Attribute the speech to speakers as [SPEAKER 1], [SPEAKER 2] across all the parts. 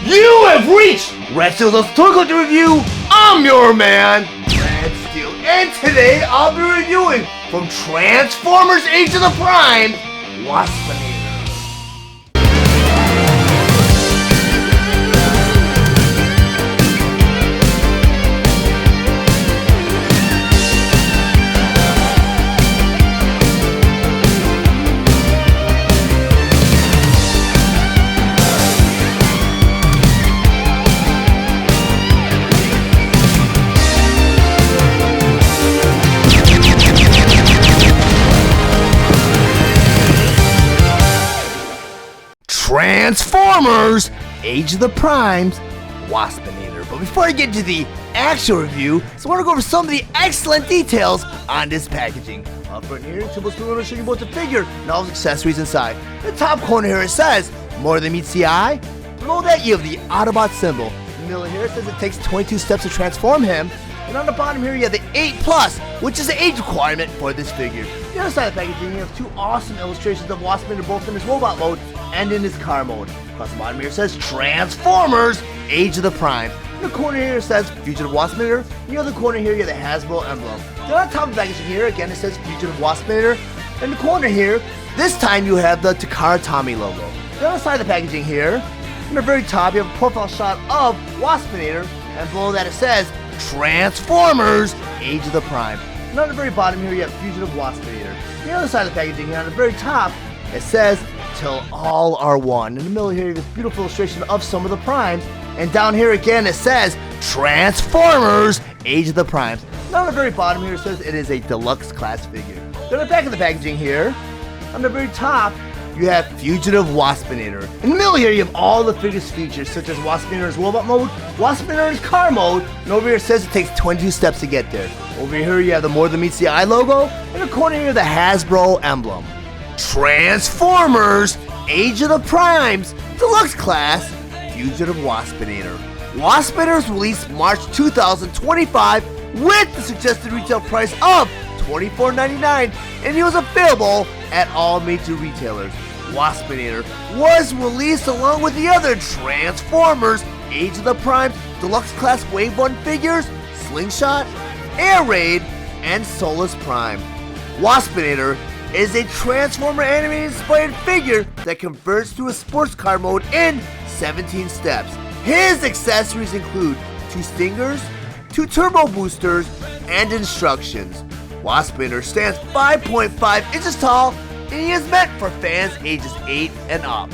[SPEAKER 1] You have reached Red Steele's Historical Review. I'm your man, Red Steele, and today I'll be reviewing from Transformers Age of the Prime, Waspinator. Transformers Age of the Primes, Waspinator. But before I get to the actual review, I want to go over some of the excellent details on this packaging. Up front here, Tibble's going to show you both the figure and all the accessories inside. In the top corner here it says, more than meets the eye. Below that you have the Autobot symbol. In the middle here it says it takes 22 steps to transform him. And on the bottom here you have the 8+, which is the age requirement for this figure. The other side of the packaging, you have two awesome illustrations of Waspinator both in his robot mode and in his car mode. Across the bottom here it says Transformers Age of the Prime. In the corner here it says Fugitive Waspinator. In the other corner here you have the Hasbro emblem. Then on top of the packaging here, again it says Fugitive Waspinator. In the corner here, this time you have the Takara Tomy logo. The other side of the packaging here, in the very top you have a profile shot of Waspinator, and below that it says Transformers Age of the Prime. And on the very bottom here you have Fugitive Waspinator. The other side of the packaging here, on the very top, it says Till All Are One. In the middle here you have this beautiful illustration of some of the primes. And down here again it says Transformers Age of the Primes. And on the very bottom here it says it is a deluxe class figure. Then on the back of the packaging here, on the very top, you have Fugitive Waspinator. In the middle here you have all the figure's features such as Waspinator's robot mode, Waspinator's car mode, and over here it says it takes 22 steps to get there. Over here you have the More Than Meets the Eye logo, and in the corner here the Hasbro emblem. Transformers Age of the Primes Deluxe Class Fugitive Waspinator. Waspinator is released March 2025 with the suggested retail price of $24.99, and he was available at all major retailers. Waspinator was released along with the other Transformers Age of the Primes Deluxe Class Wave 1 figures, Slingshot, Air Raid, and Solus Prime. Waspinator is a Transformer animated inspired figure that converts to a sports car mode in 17 steps. His accessories include 2 stingers, 2 turbo boosters, and instructions. Waspinator stands 5.5 inches tall, and he is meant for fans ages 8 and up.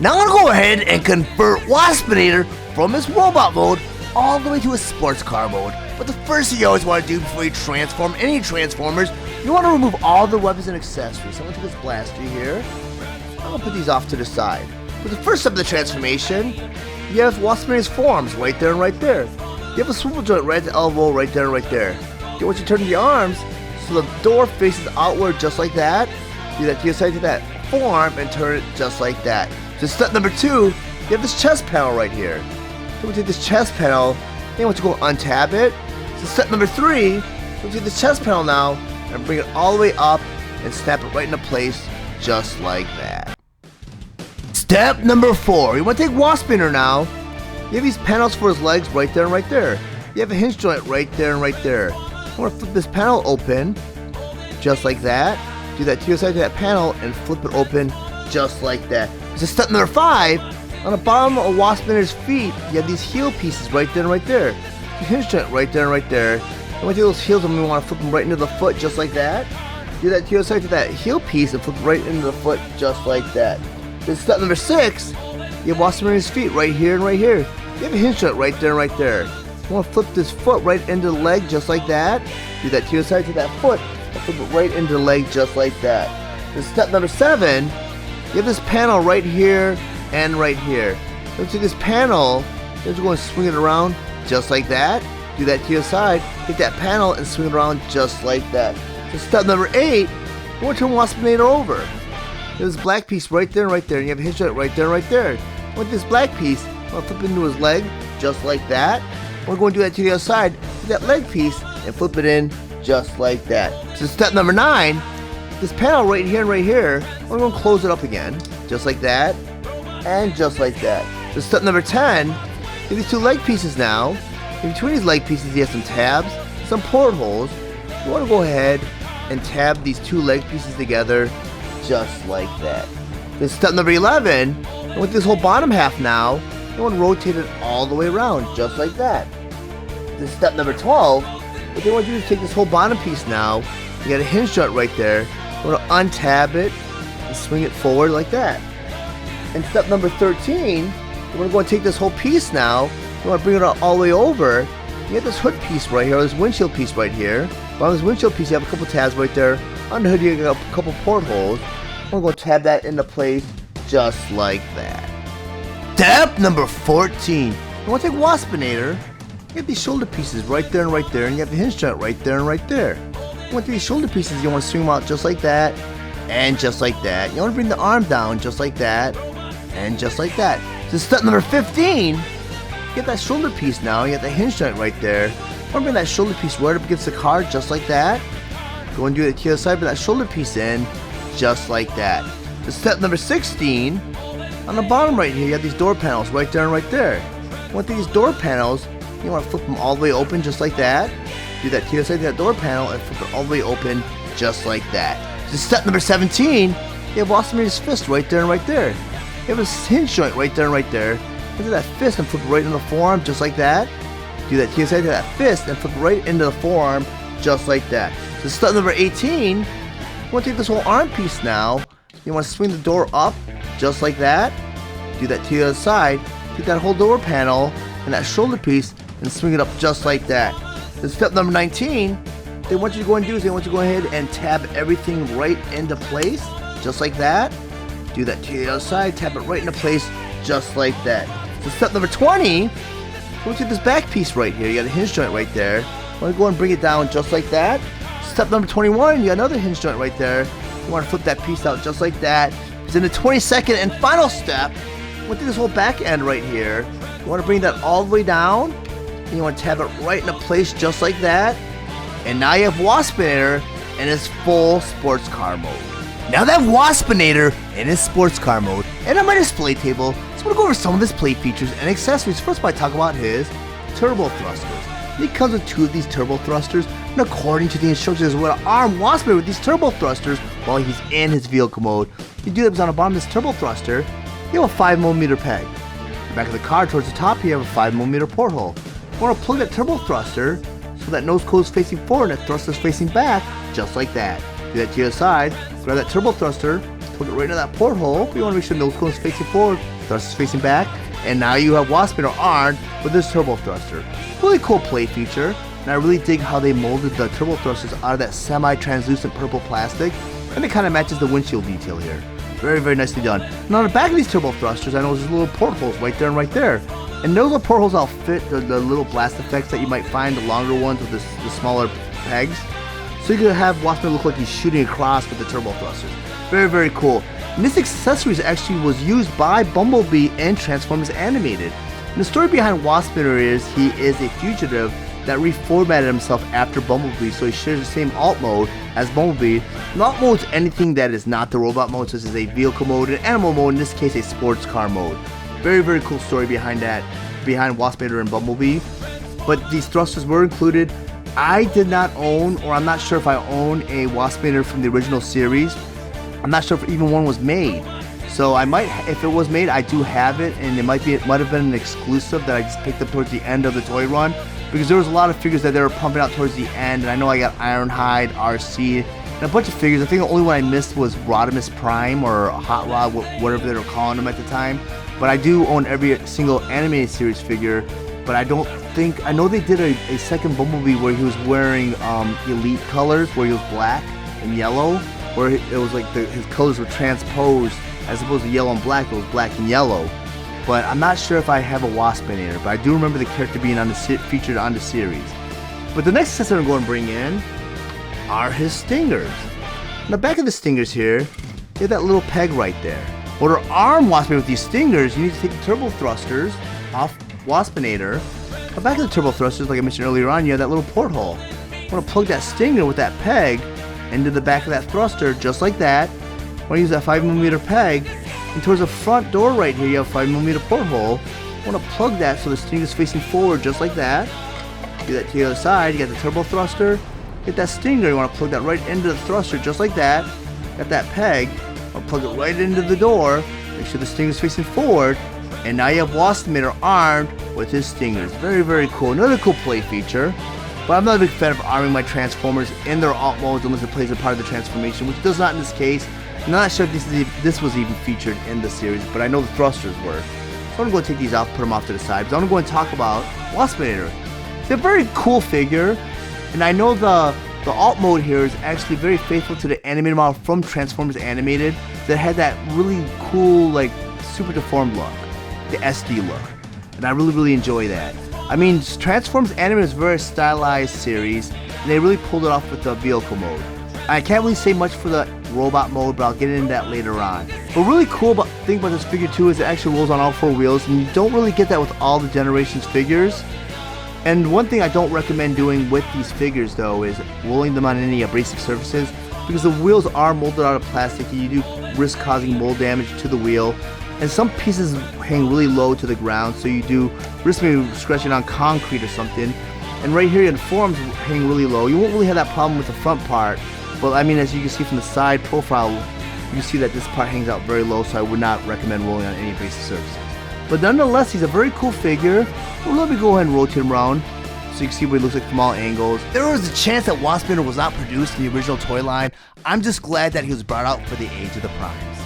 [SPEAKER 1] Now I'm going to go ahead and convert Waspinator from his robot mode all the way to a sports car mode. But the first thing you always want to do before you transform any Transformers, you want to remove all the weapons and accessories. So I'm going to take this blaster here. I'm going to put these off to the side. For the first step of the transformation, you have Waspinator's forearms right there and right there. You have a swivel joint right at the elbow right there and right there. Okay, once you turn the arms, so the door faces outward just like that, do that to your side to that forearm and turn it just like that. So step number 2, you have this chest panel right here. So we take this chest panel, and once you go untap it. So step number 3, we'll take this chest panel now and bring it all the way up and snap it right into place just like that. Step number 4, you want to take Waspinator now. You have these panels for his legs right there and right there. You have a hinge joint right there and right there. I want to flip this panel open just like that. Do that to your side to that panel and flip it open just like that. So step number 5, on the bottom of Waspinator's feet, you have these heel pieces right there and right there. The hinge joint right there and right there. And with those heels, we want to flip them right into the foot just like that. Do that to your side to that heel piece and flip it right into the foot just like that. Then step number 6, you have Waspinator's feet right here and right here. You have a hinge joint right there and right there. You want to flip this foot right into the leg just like that. Do that to your side to that foot and flip it right into the leg just like that. Then step number 7, you have this panel right here and right here. Then take this panel, then you're going to swing it around just like that. Do that to your side, take that panel and swing it around just like that. So step number 8, you want to turn Waspinator over. There's this black piece right there and right there, and you have a hinge joint right there and right there. With this black piece, I'm going to flip it into his leg just like that. We're going to do that to the other side, take that leg piece and flip it in just like that. So step number 9, this panel right here and right here, we're going to close it up again, just like that, and just like that. So step number 10, you have these 2 leg pieces now. In between these leg pieces, you have some tabs, some portholes. You want to go ahead and tab these 2 leg pieces together just like that. Then step number 11, and with this whole bottom half now, you want to rotate it all the way around just like that. Then step number 12, what you want to do is take this whole bottom piece now. You got a hinge joint right there. You want to untab it and swing it forward like that. And step number 13, you want to go and take this whole piece now. You want to bring it all the way over. You have this hood piece right here, or this windshield piece right here. But on this windshield piece, you have a couple tabs right there. On the hood, you got a couple portholes. I'm going to tab that into place just like that. Step number 14. You want to take Waspinator. You have these shoulder pieces right there, and you have the hinge joint right there and right there. You want these shoulder pieces, you want to swing them out just like that, and just like that. You want to bring the arm down just like that, and just like that. So step number 15, get that shoulder piece now, you got the hinge joint right there. You want to bring that shoulder piece right up against the car just like that. Go and do it to the other side, bring that shoulder piece in just like that. So step number 16, on the bottom right here, you have these door panels right there and right there. You want these door panels, you want to flip them all the way open just like that. Do that to the other side of that door panel and flip it all the way open just like that. So step number 17, you have Waspinator's fist right there and right there. You have a hinge joint right there and right there. Look at that fist and flip it right into the forearm just like that. Do that to the other side of that fist and flip it right into the forearm just like that. So step number 18, you want to take this whole arm piece now. You want to swing the door up just like that. Do that to the other side. Take that whole door panel and that shoulder piece and swing it up just like that. Then step number 19, they want you to go and do is they want you to go ahead and tab everything right into place just like that. Do that to the other side, tap it right into place just like that. So step number 20, go to this back piece right here. You got a hinge joint right there. You want to go and bring it down just like that. Step number 21, you got another hinge joint right there. You want to flip that piece out just like that. Then the 22nd and final step, you want to do this whole back end right here. You want to bring that all the way down. And you want to tab it right into place just like that. And now you have Waspinator in his full sports car mode. Now that Waspinator in his sports car mode and on my display table, so I'm going to go over some of his play features and accessories. First, I talk about his turbo thrusters. He comes with 2 of these turbo thrusters, and according to the instructions, we're going to arm Waspinator with these turbo thrusters while he's in his vehicle mode. You do that because on the bottom of this turbo thruster, you have a 5mm peg. In the back of the car, towards the top, you have a 5mm porthole. You want to plug that turbo thruster so that nose cone is facing forward and that thruster is facing back, just like that. Do that to the other side, grab that turbo thruster, plug it right into that porthole. You want to make sure the nose cone is facing forward, thruster is facing back, and now you have Waspinator armed with this turbo thruster. Really cool play feature, and I really dig how they molded the turbo thrusters out of that semi-translucent purple plastic, and it kind of matches the windshield detail here. Very, very nicely done. And on the back of these turbo thrusters, I know there's little portholes right there and right there. And those little portholes will fit the little blast effects that you might find, the longer ones with the smaller pegs. So you can have Waspinator look like he's shooting across with the turbo thrusters. Very, very cool. And this accessory actually was used by Bumblebee in Transformers Animated. And the story behind Waspinator is he is a fugitive that reformatted himself after Bumblebee, so he shares the same alt mode as Bumblebee. And alt mode is anything that is not the robot mode, such as a vehicle mode, an animal mode, in this case a sports car mode. Very, very cool story behind that, behind Waspinator and Bumblebee. But these thrusters were included. I did not own, or I'm not sure if I own, a Waspinator from the original series. I'm not sure if even one was made. So I might, if it was made, I do have it, and it might have been an exclusive that I just picked up towards the end of the toy run, because there was a lot of figures that they were pumping out towards the end, and I know I got Ironhide, RC, and a bunch of figures. I think the only one I missed was Rodimus Prime, or Hot Rod, whatever they were calling him at the time. But I do own every single animated series figure, but I don't think, I know they did a second Bumblebee where he was wearing Elite colors, where he was black and yellow, where it was like his colors were transposed, as opposed to yellow and black, it was black and yellow. But I'm not sure if I have a Waspinator, but I do remember the character being featured on the series. But the next accessory I'm going to bring in are his stingers. On the back of the stingers here, you have that little peg right there. Well, to arm Waspinator with these stingers, you need to take the turbo thrusters off Waspinator. On the back of the turbo thrusters, like I mentioned earlier on, you have that little porthole. You want to plug that stinger with that peg into the back of that thruster, just like that. Want to use that 5mm peg, And towards the front door right here, you have a 5mm porthole. I want to plug that so the Stinger is facing forward just like that. Do that to the other side. You got the turbo thruster. Get that Stinger. You want to plug that right into the thruster just like that. Got that peg. I'll plug it right into the door. Make sure the Stinger is facing forward. And now you have Waspinator armed with his Stingers. Very, very cool. Another cool play feature. But I'm not a big fan of arming my Transformers in their alt modes unless it plays a part of the transformation, which does not in this case. I'm not sure if this was even featured in the series, but I know the thrusters were. So I'm going to go take these off, put them off to the side. So I'm going to talk about Waspinator. It's a very cool figure, and I know the alt mode here is actually very faithful to the animated model from Transformers Animated that had that really cool, like, super deformed look, the SD look, and I really enjoy that. I mean, Transformers Animated is a very stylized series, and they really pulled it off with the vehicle mode. I can't really say much for the robot mode, but I'll get into that later on. But really cool thing about this figure too is it actually rolls on all 4 wheels, and you don't really get that with all the Generations figures. And one thing I don't recommend doing with these figures though is rolling them on any abrasive surfaces, because the wheels are molded out of plastic and you do risk causing mold damage to the wheel. And some pieces hang really low to the ground, so you do risk maybe scratching on concrete or something. And right here, the forearms hang really low. You won't really have that problem with the front part, but I mean, as you can see from the side profile, you can see that this part hangs out very low, so I would not recommend rolling on any abrasive surfaces. But nonetheless, he's a very cool figure. Well, let me go ahead and rotate him around so you can see what he looks like from all angles. There was a chance that Waspinator was not produced in the original toy line. I'm just glad that he was brought out for the age of the primes.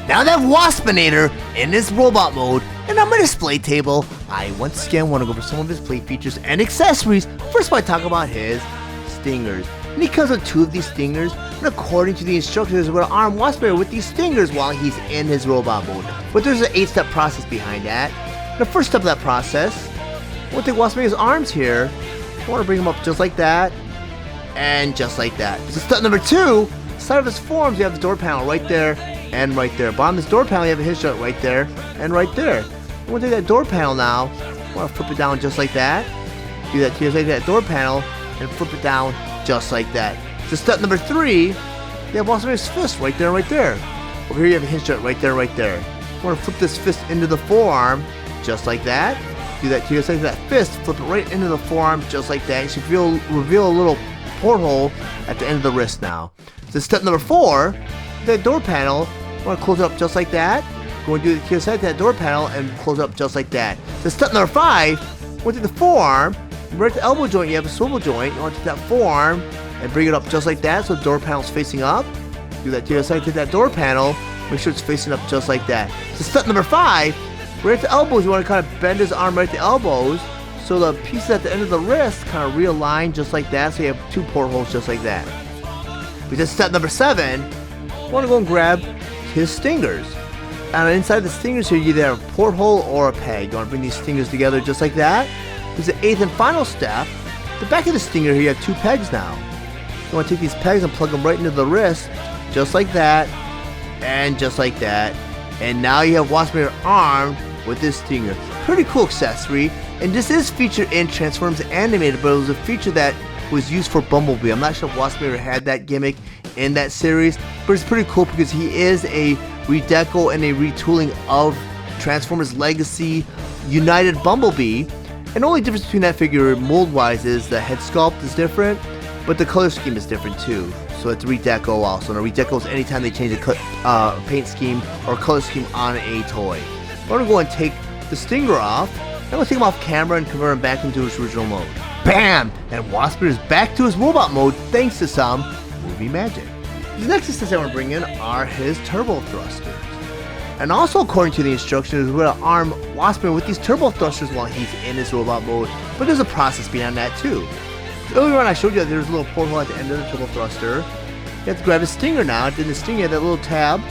[SPEAKER 1] Now that Waspinator in this robot mode and on my display table, I once again want to go over some of his play features and accessories. First, I talk about his Stingers. And he comes with 2 of these Stingers, and according to the instructions, we're going to arm Waspinator with these Stingers while he's in his robot mode. But there's an 8-step process behind that. The first step of that process, I want to take Waspinator's arms here. I want to bring him up just like that, and just like that. So step number 2, side of his forearms, you have the door panel right there, and right there. Bottom of this door panel, you have a hinge joint right there, and right there. I'm going to take that door panel now. I want to flip it down just like that. Do that to just like that door panel, and flip it down just like that. So step number 3, you have Waspinator's fist right there, right there. Over here you have a hinge joint right there, right there. I want to flip this fist into the forearm, just like that. Do that to just like that fist, flip it right into the forearm, just like that. You should reveal a little porthole at the end of the wrist now. So step number 4, that door panel, I want to close it up just like that. Go and do the other side to that door panel and close it up just like that. So step number 5, we'll take the forearm, right at the elbow joint, you have a swivel joint. You want to take that forearm and bring it up just like that so the door panel's facing up. Do that to the other side, take that door panel, make sure it's facing up just like that. So step number 5, right at the elbows, you want to kind of bend his arm right at the elbows so the pieces at the end of the wrist kind of realign just like that, so you have 2 portholes just like that. Because step number 7, I want to go and grab his Stingers. And inside the Stingers here, you either have a porthole or a peg. You want to bring these Stingers together just like that. Because the 8th and final step, the back of the Stinger here, you have 2 pegs now. You want to take these pegs and plug them right into the wrist, just like that, and just like that. And now you have Waspinator armed with this Stinger. Pretty cool accessory. And this is featured in Transformers Animated, but it was a feature that was used for Bumblebee. I'm not sure if Waspinator had that gimmick in that series, but it's pretty cool because he is a redeco and a retooling of Transformers Legacy United Bumblebee. And the only difference between that figure mold-wise is the head sculpt is different, but the color scheme is different too. So it's a redeco also. And a redeco is anytime they change a paint scheme or color scheme on a toy. I'm going to go and take the Stinger off. I'm going to take him off camera and convert him back into his original mode. BAM! And Waspinator is back to his robot mode thanks to some movie magic. The next accessories I want to bring in are his turbo thrusters. And also according to the instructions, we're going to arm Waspinator with these turbo thrusters while he's in his robot mode. But there's a process behind that too. Earlier on I showed you that there's a little porthole at the end of the turbo thruster. You have to grab his Stinger now. In the Stinger, you have that little tab.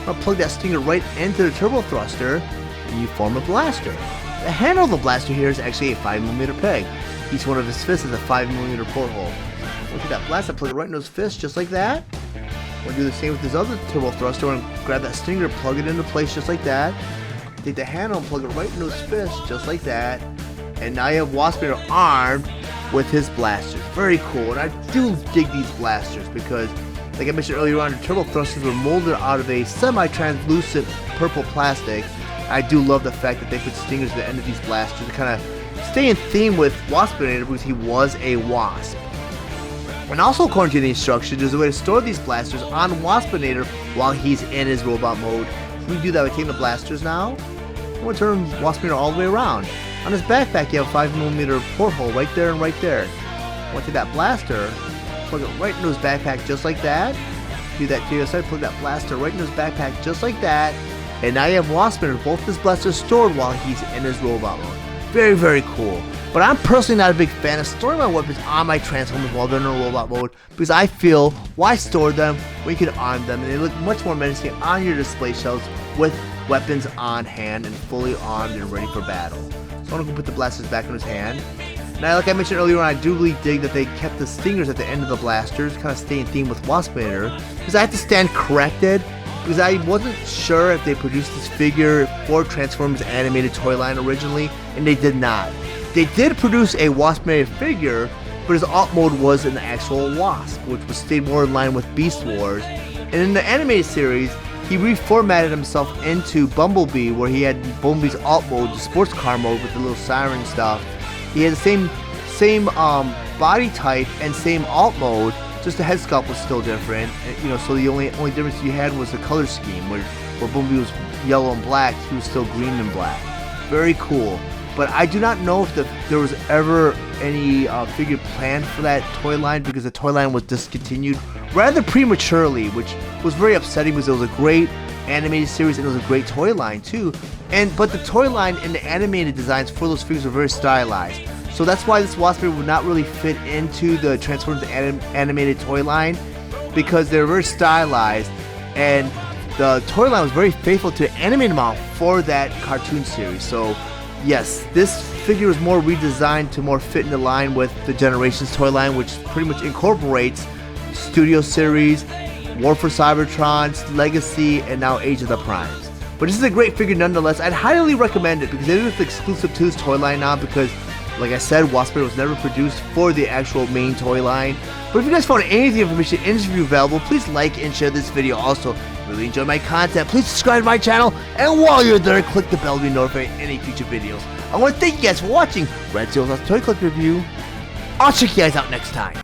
[SPEAKER 1] I'll plug that Stinger right into the turbo thruster, and you form a blaster. The handle of the blaster here is actually a 5mm peg. Each one of his fists is a 5mm porthole. Look at that blaster, plug it right into his fist just like that. We'll do the same with this other turbo thruster and grab that Stinger, plug it into place just like that. Take the handle and plug it right into his fist just like that. And now you have Waspinator armed with his blasters. Very cool, and I do dig these blasters because Like I mentioned earlier on, the turbo thrusters were molded out of a semi-translucent purple plastic. I do love the fact that they put stingers at the end of these blasters to kind of stay in theme with Waspinator because he was a wasp. And also according to the instructions, there's a way to store these blasters on Waspinator while he's in his robot mode. We do that by taking the blasters now. I'm going to turn Waspinator all the way around. On his backpack, you have a 5mm porthole right there and right there. I want to take that blaster, plug it right into his backpack just like that. Do that to the other side, plug that blaster right into his backpack just like that. And now you have Waspinator, both his blasters stored while he's in his robot mode. Very, very cool. But I'm personally not a big fan of storing my weapons on my Transformers while they're in a robot mode because I feel, why store them when you can arm them and they look much more menacing on your display shelves with weapons on hand and fully armed and ready for battle. So I'm going to put the blasters back in his hand. Now, like I mentioned earlier on, I do really dig that they kept the stingers at the end of the blasters, kind of stay in theme with Waspinator, because I have to stand corrected, because I wasn't sure if they produced this figure for Transformers animated toy line originally, and they did not. They did produce a Waspinator figure, but his alt mode was an actual wasp, which was stayed more in line with Beast Wars. And in the animated series, he reformatted himself into Bumblebee, where he had Bumblebee's alt mode, the sports car mode with the little siren stuff. He had the same body type and same alt mode, just the head sculpt was still different. And, so the only difference you had was the color scheme, where Bumblebee was yellow and black, he was still green and black. Very cool. But I do not know if there was ever any figure planned for that toy line, because the toy line was discontinued rather prematurely, which was very upsetting because it was a great animated series and it was a great toy line too. But the toy line and the animated designs for those figures were very stylized. So that's why this Waspinator would not really fit into the Transformers animated toy line, because they're very stylized, and the toy line was very faithful to the animated model for that cartoon series. So yes, this figure is more redesigned to more fit into line with the Generations toy line, which pretty much incorporates Studio Series, War for Cybertron, Legacy, and now Age of the Primes. But this is a great figure nonetheless. I'd highly recommend it because it is exclusive to this toy line now, because like I said, Waspinator was never produced for the actual main toy line. But if you guys found any of the information in this review valuable, please like and share this video. Also, if you really enjoy my content, please subscribe to my channel, and while you're there, click the bell to be notified of any future videos. I want to thank you guys for watching Red Steele's Toy Collector Review. I'll check you guys out next time.